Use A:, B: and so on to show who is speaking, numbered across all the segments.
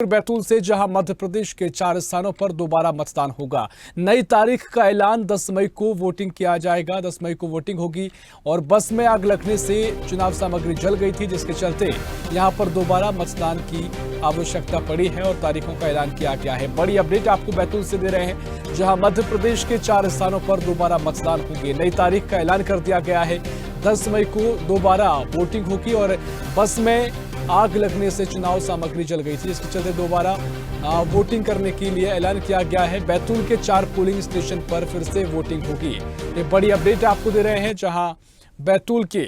A: बैतूल से जहां मध्य प्रदेश के 4 स्थानों पर दोबारा मतदान होगा। नई तारीख का ऐलान 10 मई को वोटिंग किया जाएगा। 10 मई को वोटिंग होगी और बस में आग लगने से चुनाव सामग्री जल गई थी, जिसके चलते यहां पर दोबारा मतदान की आवश्यकता पड़ी है और तारीखों का ऐलान किया गया है। बड़ी अपडेट आपको बैतूल से दे रहे हैं, जहां मध्य प्रदेश के 4 स्थानों पर दोबारा मतदान होंगे। नई तारीख का ऐलान कर दिया गया है। 10 मई को दोबारा वोटिंग होगी और बस में आग लगने से चुनाव सामग्री जल गई थी, जिसके चलते दोबारा वोटिंग करने के लिए ऐलान किया गया है। बैतूल के 4 पोलिंग स्टेशन पर फिर से वोटिंग होगी। ये बड़ी अपडेट आपको दे रहे हैं, जहां बैतूल के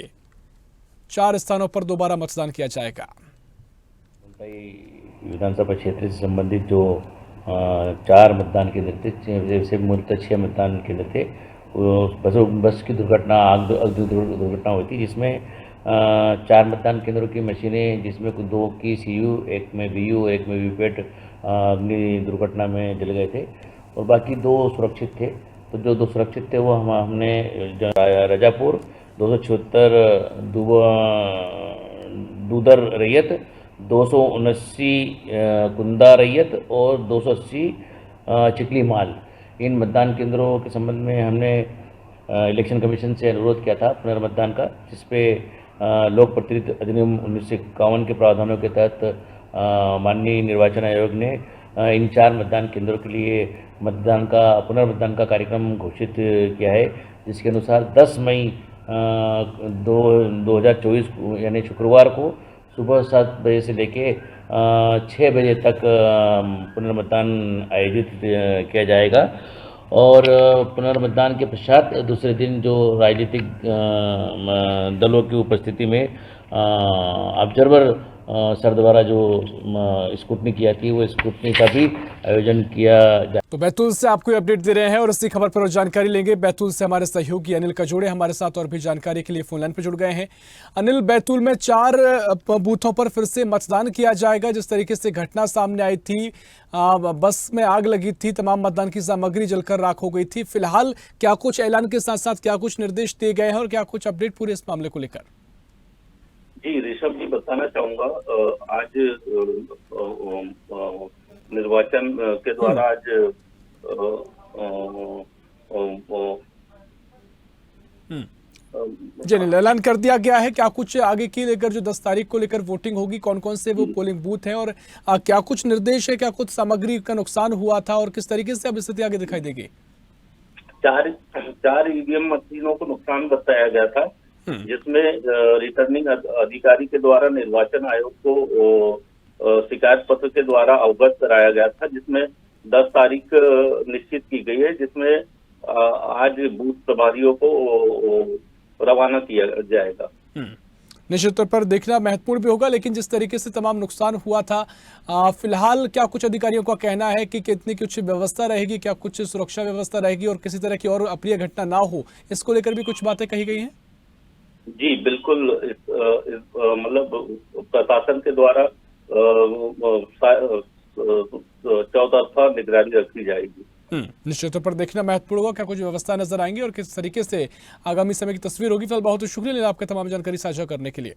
A: 4 स्थानों पर दोबारा मतदान किया जाएगा।
B: विधानसभा क्षेत्र से संबंधित जो 4 मतदान केंद्र थे, जैसे मूलतः 6 मतदान केंद्र थे, बस की दुर्घटना, आग दुर्घटना हुई थी, जिसमें 4 मतदान केंद्रों की मशीनें, जिसमें 2 की सीयू, एक में वीयू, एक में वीपैट अग्नि दुर्घटना में जल गए थे और बाकी 2 सुरक्षित थे। तो जो 2 सुरक्षित थे वो हमने रजापुर 276 दूदर रैयत, 279 कुंदा रैयत और 280 चिकली माल, इन मतदान केंद्रों के संबंध में हमने इलेक्शन कमीशन से अनुरोध किया था पुनर्मतदान का, जिसपे लोक प्रतिनिधि अधिनियम 1951 के प्रावधानों के तहत माननीय निर्वाचन आयोग ने इन 4 मतदान केंद्रों के लिए पुनर्मतदान का कार्यक्रम घोषित किया है, जिसके अनुसार 10 मई 2024 यानी शुक्रवार को सुबह 7 बजे से लेके 6 बजे तक पुनर्मतदान आयोजित किया जाएगा और पुनर्मतदान के पश्चात दूसरे दिन जो राजनीतिक दलों की उपस्थिति में ऑब्जर्वर सर द्वारा जो स्क्रूटनी किया थी, वो स्क्रूटनी का भी आयोजन किया जाए।
A: तो बैतूल से आपको अपडेट दे रहे हैं और इसी खबर पर और जानकारी लेंगे। बैतूल से हमारे सहयोगी अनिल कजोड़े हमारे साथ और भी जानकारी के लिए फोन लाइन पर जुड़ गए हैं। अनिल, बैतूल में 4 बूथों पर फिर से मतदान किया जाएगा। जिस तरीके से घटना सामने आई थी, बस में आग लगी थी, तमाम मतदान की सामग्री जलकर राख हो गई थी। फिलहाल क्या कुछ ऐलान के साथ साथ क्या कुछ निर्देश दिए गए हैं और क्या कुछ अपडेट पूरे इस मामले को लेकर?
C: जी ऋषभ जी, बताना चाहूंगा, आज निर्वाचन के द्वारा आज
A: जी ऐलान कर दिया गया है। क्या कुछ आगे की लेकर जो 10 तारीख को लेकर वोटिंग होगी, कौन कौन से वो पोलिंग बूथ है और क्या कुछ निर्देश है, क्या कुछ सामग्री का नुकसान हुआ था और किस तरीके से अब स्थिति आगे दिखाई देगी?
C: 4 ईवीएम मशीनों को नुकसान बताया गया था, जिसमें रिटर्निंग अधिकारी के द्वारा निर्वाचन आयोग को शिकायत पत्र के द्वारा अवगत कराया गया था, जिसमें 10 तारीख निश्चित की गई है, जिसमें आज बूथ प्रभारियों को रवाना किया जाएगा।
A: निश्चित तौर पर देखना महत्वपूर्ण भी होगा, लेकिन जिस तरीके से तमाम नुकसान हुआ था, फिलहाल क्या कुछ अधिकारियों का कहना है कि कितनी कुछ व्यवस्था रहेगी, क्या कुछ सुरक्षा व्यवस्था रहेगी और किसी तरह की और अप्रिय घटना ना हो, इसको लेकर भी कुछ बातें कही गई हैं?
C: जी बिल्कुल, मतलब प्रशासन के द्वारा चौतरफा निगरानी रखी जाएगी।
A: निश्चित तौर पर देखना महत्वपूर्ण होगा क्या कुछ व्यवस्था नजर आएंगी और किस तरीके से आगामी समय की तस्वीर होगी। फिलहाल बहुत शुक्रिया आपका तमाम जानकारी साझा करने के लिए।